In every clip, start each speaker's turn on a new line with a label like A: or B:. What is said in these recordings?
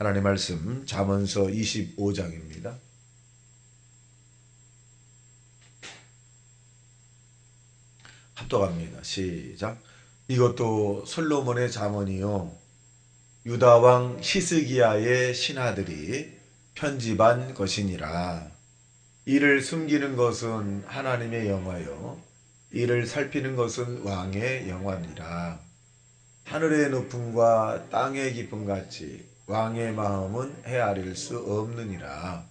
A: 하나님 말씀 잠언서 25장입니다. 합독합니다. 시작. 이것도 솔로몬의 잠언이요 유다 왕 히스기야의 신하들이 편집한 것이니라. 이를 숨기는 것은 하나님의 영화요 이를 살피는 것은 왕의 영화니라. 하늘의 높음과 땅의 깊음 같이 왕의 마음은 헤아릴 수 없느니라.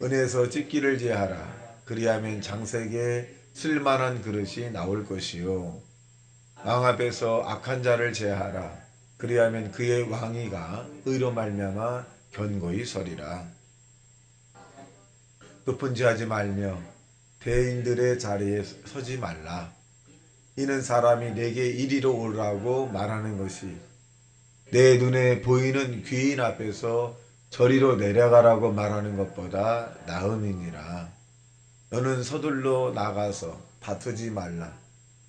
A: 은에서 찢기를 제하라. 그리하면 장색에 쓸만한 그릇이 나올 것이요 왕 앞에서 악한 자를 제하라. 그리하면 그의 왕위가 의로 말미암아 견고히 서리라. 높은 지하지 말며 대인들의 자리에 서지 말라. 이는 사람이 내게 이리로 오라고 말하는 것이 내 눈에 보이는 귀인 앞에서 저리로 내려가라고 말하는 것보다 나음이니라. 너는 서둘러 나가서 다투지 말라.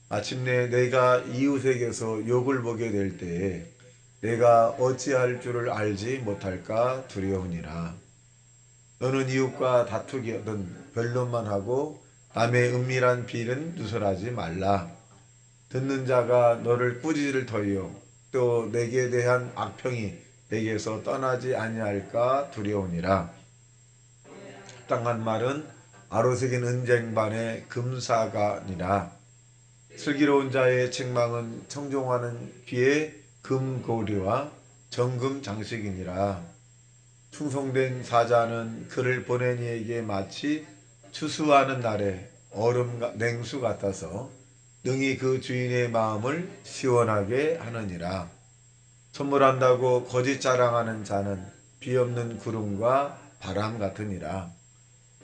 A: 마침내 내가 이웃에게서 욕을 보게 될 때에 내가 어찌할 줄을 알지 못할까 두려우니라. 너는 이웃과 다투기든 변론만 하고 남의 은밀한 비는 누설하지 말라. 듣는 자가 너를 꾸짖을 터이요 또 내게 대한 악평이 내게서 떠나지 아니할까 두려우니라. 땅한 말은 아로새긴 은쟁반의 금사가니라. 슬기로운 자의 책망은 청종하는 귀의 금고리와 정금 장식이니라. 충성된 사자는 그를 보낸 이에게 마치 추수하는 날에 얼음 냉수 같아서 능히 그 주인의 마음을 시원하게 하느니라. 선물한다고 거짓 자랑하는 자는 비 없는 구름과 바람 같으니라.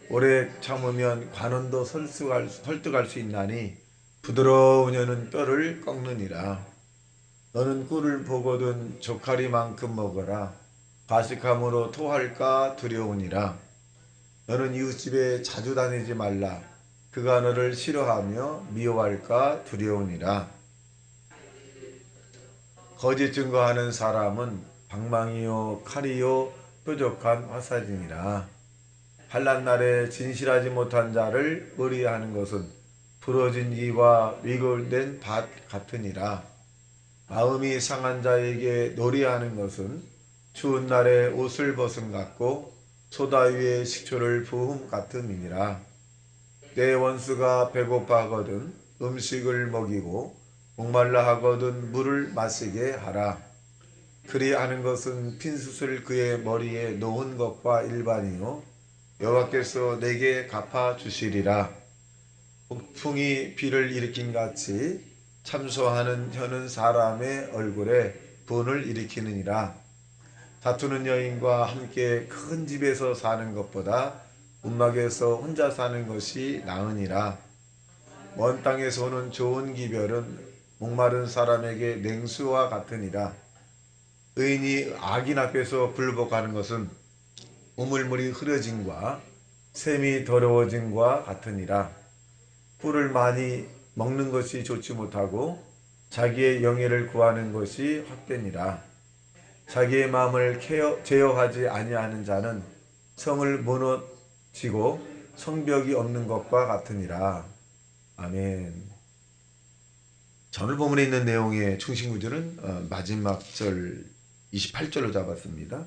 A: 오래 참으면 관원도 설득할 수 있나니 부드러운 혀는 뼈를 꺾느니라. 너는 꿀을 보거든 조카리만큼 먹어라. 과식함으로 토할까 두려우니라. 너는 이웃집에 자주 다니지 말라. 그가 너를 싫어하며 미워할까 두려우니라. 거짓 증거하는 사람은 방망이요 칼이요 뾰족한 화살이니라. 환난 날에 진실하지 못한 자를 의리하는 것은 부러진 이와 위골된 밭 같으니라. 마음이 상한 자에게 놀이하는 것은 추운 날에 옷을 벗음 같고 소다 위에 식초를 부음 같음이니라. 내 원수가 배고파 하거든 음식을 먹이고 목말라 하거든 물을 마시게 하라. 그리하는 것은 핀 숯을 그의 머리에 놓은 것과 일반이요 여호와께서 내게 갚아 주시리라. 폭풍이 비를 일으킨 같이 참소하는 혀는 사람의 얼굴에 분을 일으키느니라. 다투는 여인과 함께 큰 집에서 사는 것보다 움막에서 혼자 사는 것이 나으니라. 먼 땅에서 오는 좋은 기별은 목마른 사람에게 냉수와 같으니라. 의인이 악인 앞에서 굴복하는 것은 우물물이 흐려짐과 샘이 더러워짐과 같으니라. 꿀을 많이 먹는 것이 좋지 못하고 자기의 영예를 구하는 것이 헛되니라. 자기의 마음을 제어하지 아니하는 자는 성을 무너지고 성벽이 없는 것과 같으니라. 아멘. 오늘 본문에 있는 내용의 중심 구절은 마지막 절 28절로 잡았습니다.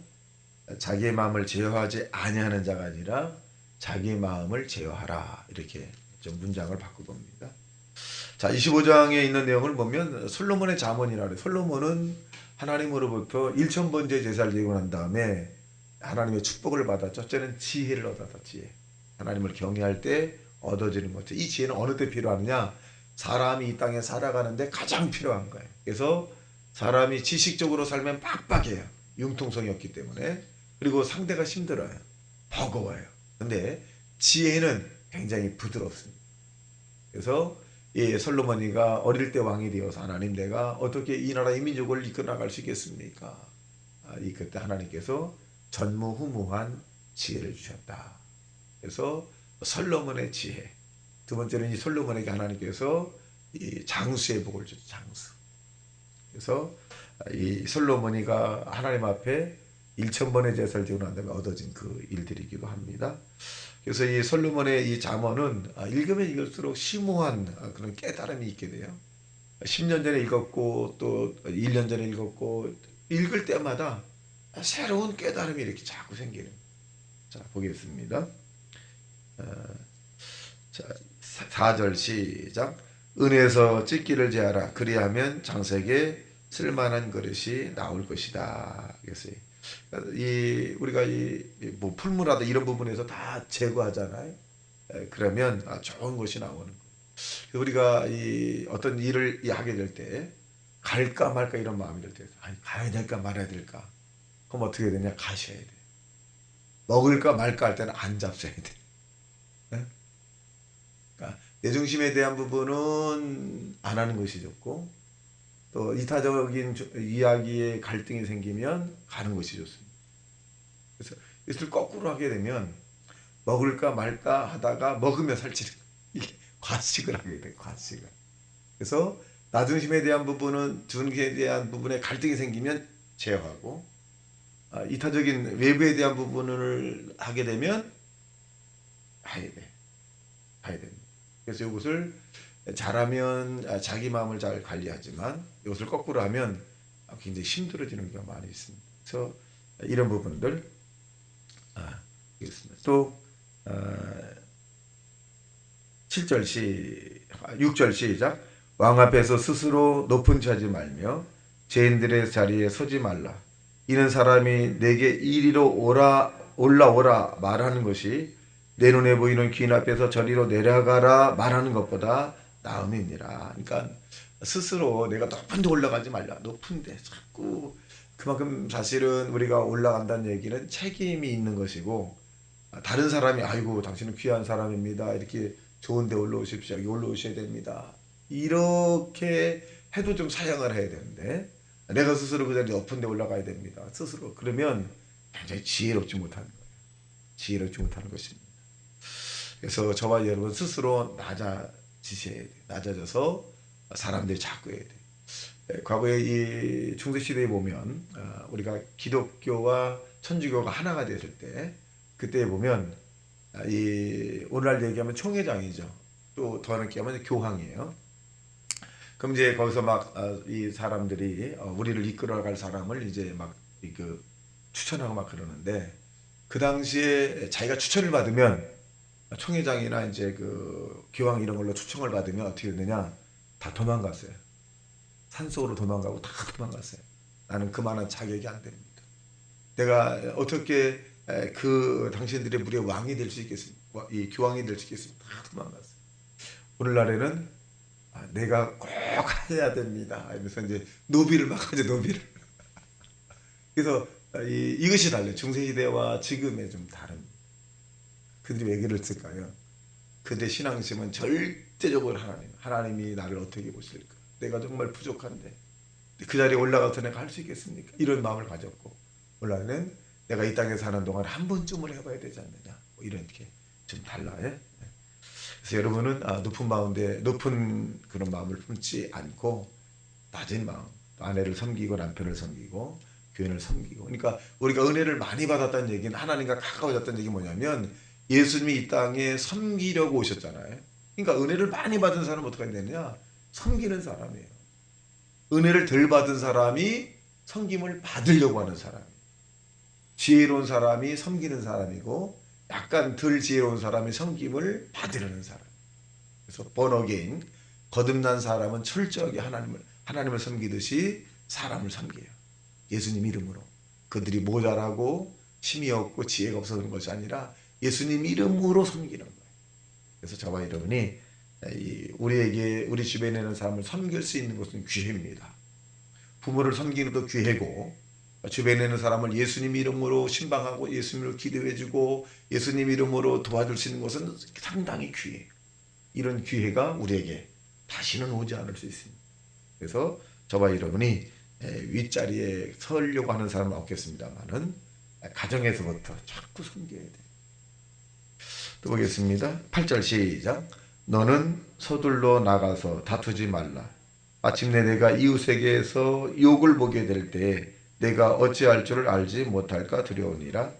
A: 자기의 마음을 제어하지 아니하는 자가 아니라 자기의 마음을 제어하라. 이렇게 좀 문장을 바꿔봅니다. 자, 25장에 있는 내용을 보면 솔로몬의 잠언이라 그래요. 솔로몬은 하나님으로부터 1000번째 제사를 드리고 난 다음에 하나님의 축복을 받아 첫째는 지혜를 얻었다. 지혜. 하나님을 경외할 때 얻어지는 거죠. 이 지혜는 어느 때 필요하느냐? 사람이 이 땅에 살아가는데 가장 필요한 거예요. 그래서 사람이 지식적으로 살면 빡빡해요. 융통성이 없기 때문에. 그리고 상대가 힘들어요. 버거워요. 근데 지혜는 굉장히 부드럽습니다. 그래서 솔로몬이가 어릴 때 왕이 되어서 하나님 내가 어떻게 이 나라 이 민족을 이끌어나갈 수 있겠습니까? 그때 하나님께서 전무후무한 지혜를 주셨다. 그래서 솔로몬의 지혜. 두 번째는 이 솔로몬에게 하나님께서 이 장수의 복을 주셨죠. 장수. 그래서 이 솔로몬이가 하나님 앞에 1,000번의 제사를 지고 난 다음에 얻어진 그 일들이기도 합니다. 그래서 이 솔로몬의 이 잠언은 읽으면 읽을수록 심오한 그런 깨달음이 있게 돼요. 10년 전에 읽었고 또 1년 전에 읽었고 읽을 때마다 새로운 깨달음이 이렇게 자꾸 생기는. 자, 보겠습니다. 자, 4절 시작. 은에서 찢기를 제하라. 그리하면 장색에 쓸만한 그릇이 나올 것이다. 그래서 우리가 뭐 풀무라든 이런 부분에서 다 제거하잖아요. 그러면 좋은 것이 나오는 거예요. 우리가 어떤 일을 하게 될 때 갈까 말까 이런 마음이 들 때, 아니 가야 될까 말아야 될까? 그럼 어떻게 되냐? 가셔야 돼. 먹을까 말까 할 때는 안 잡숴야 돼. 네? 그러니까 내 중심에 대한 부분은 안 하는 것이 좋고, 또 이타적인 이야기에 갈등이 생기면 가는 것이 좋습니다. 그래서 이것을 거꾸로 하게 되면 먹을까 말까 하다가 먹으면 살찌는 이게 과식을 하게 돼. 과식을. 그래서 나 중심에 대한 부분은 중심에 대한 부분에 갈등이 생기면 제어하고, 이타적인 외부에 대한 부분을 하게 되면 가야 돼. 가야 됩니다. 그래서 이것을 잘하면 자기 마음을 잘 관리하지만 이것을 거꾸로 하면 굉장히 힘들어지는 경우가 많이 있습니다. 그래서 이런 부분들 있습니다. 또 7절 6절 시작. 왕 앞에서 스스로 높은 차지 말며 죄인들의 자리에 서지 말라. 이는 사람이 내게 이리로 올라오라 말하는 것이 내 눈에 보이는 귀인 앞에서 저리로 내려가라 말하는 것보다 나음이니라. 그러니까 스스로 내가 높은 데 올라가지 말라. 높은 데 자꾸 그만큼 사실은 우리가 올라간다는 얘기는 책임이 있는 것이고, 다른 사람이 아이고 당신은 귀한 사람입니다. 이렇게 좋은 데 올라오십시오. 여기 올라오셔야 됩니다. 이렇게 해도 좀 사양을 해야 되는데 내가 스스로 그 자리에 높은 데 올라가야 됩니다. 스스로. 그러면 굉장히 지혜롭지 못하는 거예요. 지혜롭지 못하는 것입니다. 그래서 저와 여러분 스스로 낮아지셔야 돼요. 낮아져서 사람들이 자꾸 해야 돼요. 과거에 이 중세시대에 보면 우리가 기독교와 천주교가 하나가 됐을 때 그때 보면 오늘날 얘기하면 총회장이죠. 또 더 넓게 하면 교황이에요. 그럼 이제 거기서 막 이 사람들이 우리를 이끌어갈 사람을 이제 막 추천하고 막 그러는데, 그 당시에 자기가 추천을 받으면 총회장이나 이제 그 교황 이런 걸로 추천을 받으면 어떻게 되느냐? 다 도망갔어요. 산속으로 도망가고 다 도망갔어요. 나는 그만한 자격이 안 됩니다. 내가 어떻게 그 당신들의 무리의 왕이 될 수 있겠습니까? 이 교황이 될 수 있겠습니까? 다 도망갔어요. 오늘날에는 내가 꼭 해야 됩니다. 이러면서 이제 노비를 막 하죠, 노비를. 그래서 이것이 달라요. 중세시대와 지금의 좀 다른. 그들이 왜 그랬을까요? 그들의 신앙심은 절대적으로 하나님이 나를 어떻게 보실까? 내가 정말 부족한데 그 자리에 올라가서 내가 할 수 있겠습니까? 이런 마음을 가졌고, 원래는 내가 이 땅에 사는 동안 한 번쯤은 해봐야 되지 않느냐, 뭐 이렇게 좀 달라요. 그래서 여러분은 높은 그런 마음을 품지 않고 낮은 마음, 아내를 섬기고 남편을 섬기고 교인을 섬기고. 그러니까 우리가 은혜를 많이 받았다는 얘기는, 하나님과 가까워졌다는 얘기 뭐냐면 예수님이 이 땅에 섬기려고 오셨잖아요. 그러니까 은혜를 많이 받은 사람은 어떻게 되느냐? 섬기는 사람이에요. 은혜를 덜 받은 사람이 섬김을 받으려고 하는 사람이에요. 지혜로운 사람이 섬기는 사람이고, 약간 덜 지혜로운 사람이 섬김을 받으려는 사람. 그래서 번어게인 거듭난 사람은 철저하게 하나님을 섬기듯이 사람을 섬겨요. 예수님 이름으로. 그들이 모자라고 힘이 없고 지혜가 없어서는 것이 아니라 예수님 이름으로 섬기는 거예요. 그래서 저와 여러분이 우리 주변에 있는 사람을 섬길 수 있는 것은 기회입니다. 부모를 섬기는 것도 기회고, 주변에 있는 사람을 예수님 이름으로 신방하고 예수님으로 기도해주고 예수님 이름으로 도와줄 수 있는 것은 상당히 귀해요. 이런 기회가 우리에게 다시는 오지 않을 수 있습니다. 그래서 저와 여러분이 윗자리에 서려고 하는 사람은 없겠습니다만은 가정에서부터 자꾸 섬겨야 돼요. 또 보겠습니다. 8절 시작. 너는 서둘러 나가서 다투지 말라. 마침내 내가 이웃에게서 욕을 보게 될 때 내가 어찌할 줄을 알지 못할까 두려우니라.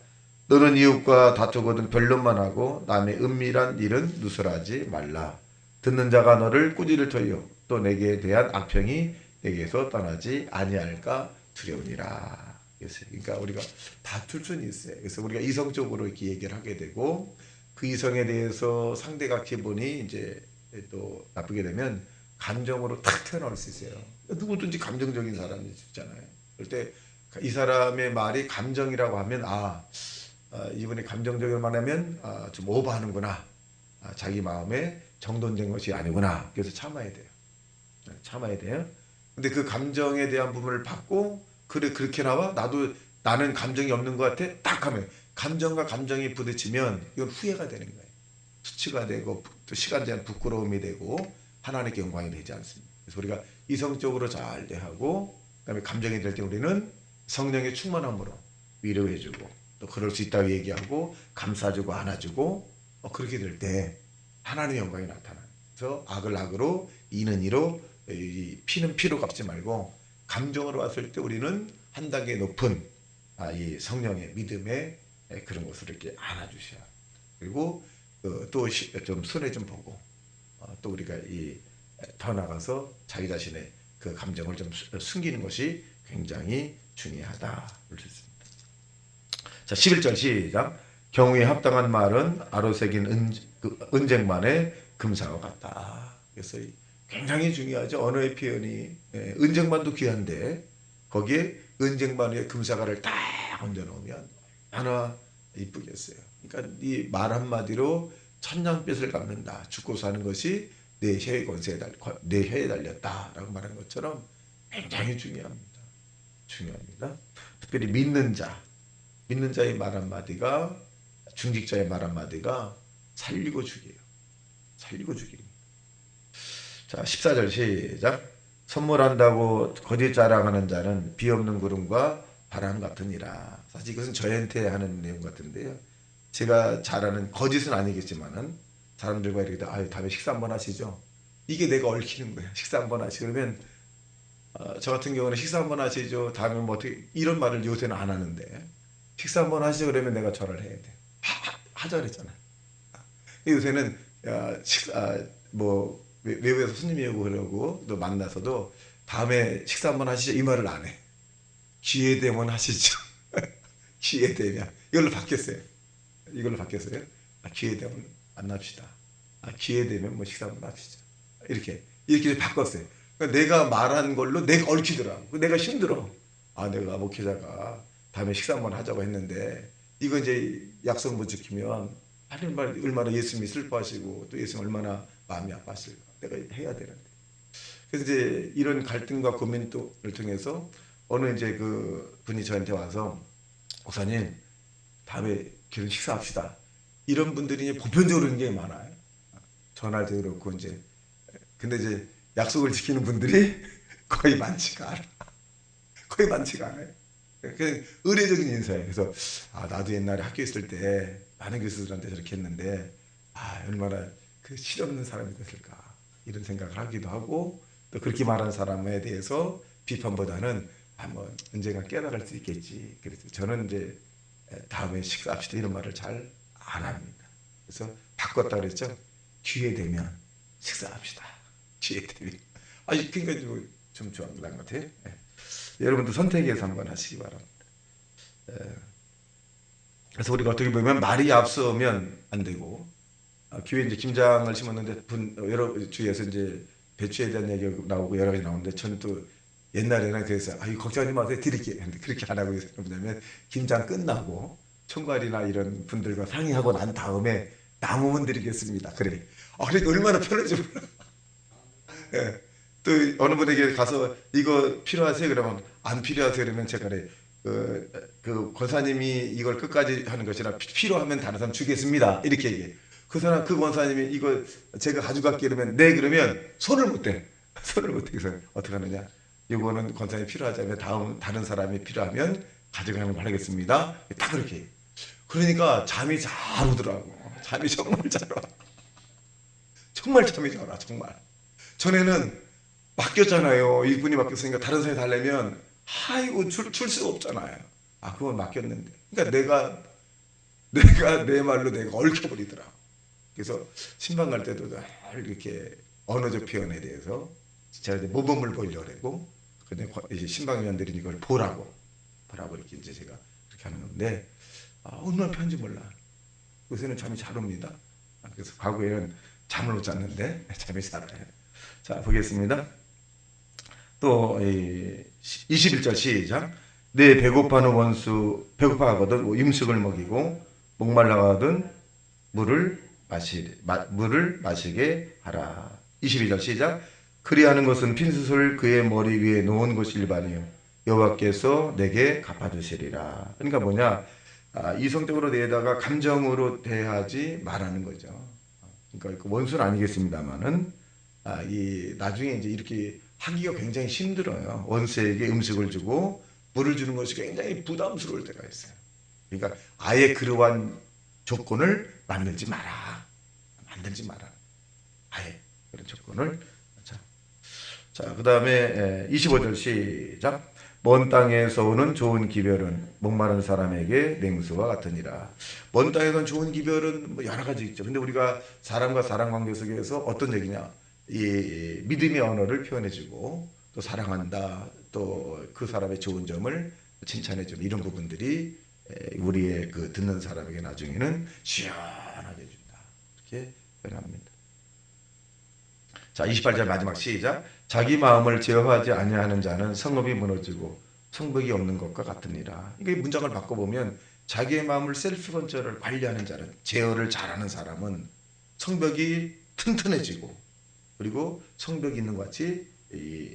A: 너는 이웃과 다투거든 변론만 하고 남의 은밀한 일은 누설하지 말라. 듣는 자가 너를 꾸짖을 터이요 또 내게 대한 악평이 내게서 떠나지 아니할까 두려우니라. 그러니까 우리가 다툴 수는 있어요. 그래서 우리가 이성적으로 이렇게 얘기를 하게 되고 그 이성에 대해서 상대가 기분이 이제 또 나쁘게 되면 감정으로 탁 튀어나올 수 있어요. 누구든지 감정적인 사람이 있잖아요. 그럴 때 이 사람의 말이 감정이라고 하면 이분이 감정적인 말하면 좀 오버하는구나. 자기 마음에 정돈된 것이 아니구나. 그래서 참아야 돼요. 참아야 돼요. 근데 그 감정에 대한 부분을 받고 그래 그렇게 나와 나는 감정이 없는 것 같아 딱 하면 감정과 감정이 부딪히면 이건 후회가 되는 거예요. 수치가 되고 또 시간 제한 부끄러움이 되고 하나님께 영광이 되지 않습니다. 그래서 우리가 이성적으로 잘 대하고 그다음에 감정이 될 때 우리는 성령의 충만함으로 위로해주고 또 그럴 수 있다고 얘기하고 감싸주고 안아주고 그렇게 될 때 하나님의 영광이 나타나요. 그래서 악을 악으로 이는 이로 피는 피로 갚지 말고 감정으로 왔을 때 우리는 한 단계 높은 이 성령의 믿음의 그런 것을 이렇게 안아주셔야. 그리고 또 좀 손해 좀 보고 또 우리가 더 나가서 자기 자신의 그 감정을 좀 숨기는 것이 굉장히 중요하다. 그럴 수 있습니다. 자, 11절 시작. 경우에 합당한 말은 아로새긴 은쟁반의 금사와 같다. 그래서 굉장히 중요하죠. 언어의 표현이 은쟁반도 귀한데 거기에 은쟁반 위에 금사가를 딱 얹어 놓으면 얼마나 이쁘겠어요. 그러니까 이 말 한마디로 천냥빚을 갚는다. 죽고 사는 것이 내 혀에 달렸다라고 말한 것처럼 굉장히 중요합니다. 특별히 믿는 자의 말 한마디가 중직자의 말 한마디가 살리고 죽여요. 살리고 죽입니다. 자, 14절 시작. 선물한다고 거짓 자랑하는 자는 비 없는 구름과 바람 같으니라. 사실 이것은 저한테 하는 내용 같은데요. 제가 잘하는 거짓은 아니겠지만은 사람들과 이렇게 다음에 식사 한번 하시죠. 이게 내가 얽히는 거야. 식사 한번 하시죠. 그러면 저 같은 경우는 식사 한번 하시죠. 다음에 뭐 어떻게 이런 말을 요새는 안 하는데 식사 한번 하시죠. 그러면 내가 절을 해야 돼. 하자 그랬잖아. 요새는 뭐 외부에서 손님이 오고 그러고 또 만나서도 다음에 식사 한번 하시죠. 이 말을 안 해. 기회 되면 하시죠. 기회 되면 이걸로 바뀌었어요. 기회 되면 만납시다. 기회 되면 뭐 식사 한번 합시다. 이렇게 바꿨어요. 그러니까 내가 말한 걸로 내가 얽히더라고. 내가 힘들어. 내가 목회자가 다음에 식사 한번 하자고 했는데 이거 이제 약속 못 지키면 하나님 얼마나 예수님이 슬퍼하시고 또 예수님 얼마나 마음이 아파하실까. 내가 해야 되는데. 그래서 이제 이런 갈등과 고민을 통해서 어느 이제 그 분이 저한테 와서 목사님 다음에 결혼 식사합시다. 이런 분들이 보편적으로 굉장히 많아요. 전화할 때 그렇고 이제 근데 이제 약속을 지키는 분들이 거의 많지가 않아요. 그냥 의례적인 인사예요. 그래서 나도 옛날에 학교 있을 때 많은 교수들한테 저렇게 했는데 얼마나 그 실없는 사람이 됐을까 이런 생각을 하기도 하고 또 그렇게 말하는 사람에 대해서 비판보다는 뭐 언젠가 깨달을 수 있겠지. 그래서 저는 이제 다음에 식사합시다 이런 말을 잘 안 합니다. 그래서 바꿨다 그랬죠. 기회 되면 식사합시다. 기회 되면. 그러니까 좀 좋은 것 같아요. 여러분도 선택해서 한번 하시기 바랍니다. 그래서 우리가 어떻게 보면 말이 앞서면 안 되고 교회 이제 김장을 심었는데 여러 주에서 이제 배추에 대한 얘기가 나오고 여러 가지 나오는데 저는 또 옛날에는 그래서 걱정하지 마세요 드릴게요. 근데 그렇게 안 하고 있어요. 왜냐면 김장 끝나고 총괄이나 이런 분들과 상의하고 난 다음에 남으면 드리겠습니다. 그래. 그러니까 얼마나 편하지 몰라. 예. 또 어느 분에게 가서 이거 필요하세요? 그러면 안 필요하세요? 그러면 제가 그래. 그 권사님이 이걸 끝까지 하는 것이라 필요하면 다른 사람 주겠습니다. 이렇게 얘기해. 그 권사님이 이거 제가 가져갈게 그러면 네 그러면 손을 못 대. 그래서 어떻게 하느냐? 이거는 권사님이 필요하자면 다른 사람이 필요하면 가져가는 걸 하겠습니다. 딱 그렇게 해요. 그러니까 잠이 잘 오더라고. 잠이 정말 잘 와. 정말 잠이 잘 와. 정말. 전에는 맡겼잖아요. 이분이 맡겼으니까 다른 사람이 달래면 이거 줄 수가 없잖아요. 그건 맡겼는데. 그러니까 내가 내 말로 내가 얽혀버리더라. 그래서 신방 갈 때도 이렇게 언어적 표현에 대해서 제가 이제 모범을 보이려고 그러고, 근데 이제 신방위원들이 이걸 보라고 이렇게 이제 제가 그렇게 하는 건데, 얼마나 편한지 몰라. 요새는 잠이 잘 옵니다. 그래서 과거에는 잠을 못 잤는데 잠이 살아요. 자, 보겠습니다. 또 21절 시작. 내 배고파하는 원수 배고파하거든 음식을 먹이고 목말라하거든 물을 마시게 하라. 22절 시작. 그리하는 것은 핀수를 그의 머리 위에 놓은 것이 일반이요 여호와께서 내게 갚아주시리라. 그러니까 뭐냐, 이성적으로 대다가 감정으로 대하지 말라는 거죠. 그러니까 그 원수는 아니겠습니다만은 이 나중에 이제 이렇게 하기가 굉장히 힘들어요. 원수에게 음식을 주고 물을 주는 것이 굉장히 부담스러울 때가 있어요. 그러니까 아예 그러한 조건을 만들지 마라. 아예 그런 조건을. 자, 그 다음에 25절 시작. 먼 땅에서 오는 좋은 기별은 목마른 사람에게 냉수와 같으니라. 먼 땅에서 오는 좋은 기별은 뭐 여러 가지 있죠. 근데 우리가 사람과 사람 관계 속에서 어떤 얘기냐, 이 믿음의 언어를 표현해주고 또 사랑한다, 또 그 사람의 좋은 점을 칭찬해주는 이런 부분들이 우리의 그 듣는 사람에게 나중에는 시원하게 준다, 이렇게 표현합니다. 자, 28절 마지막 시작. 자기 마음을 제어하지 아니하는 자는 성읍이 무너지고 성벽이 없는 것과 같으니라. 이게 문장을 바꿔보면 자기의 마음을 셀프 컨트롤을 관리하는 자는, 제어를 잘하는 사람은 성벽이 튼튼해지고 그리고 성벽이 있는 것 같이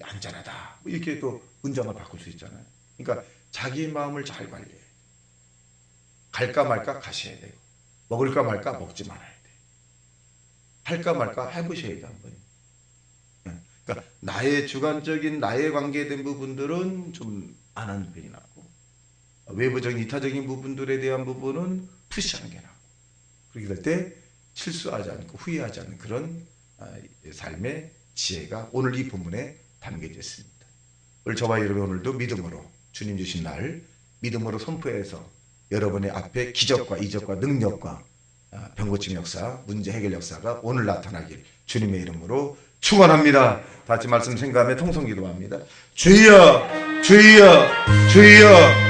A: 안전하다, 이렇게 또 문장을 바꿀 수 있잖아요. 그러니까 자기 마음을 잘 관리해. 갈까 말까 가셔야 돼요. 먹을까 말까 먹지 말아야 돼. 할까 말까 해보셔야 돼 한번. 그러니까 나의 주관적인 나의 관계된 부분들은 좀 안 하는 편이 낫고, 외부적인 이타적인 부분들에 대한 부분은 푸시하는 게 낫고, 그렇게 될 때 실수하지 않고 후회하지 않는 그런 삶의 지혜가 오늘 이 본문에 담겨져 있습니다. 오늘 저와 여러분 오늘도 믿음으로 주님 주신 날 믿음으로 선포해서 여러분의 앞에 기적과 이적과 능력과 병고침 역사, 문제 해결 역사가 오늘 나타나길 주님의 이름으로 축원합니다. 다 같이 말씀 생각하며 통성 기도합니다. 주여 주여 주여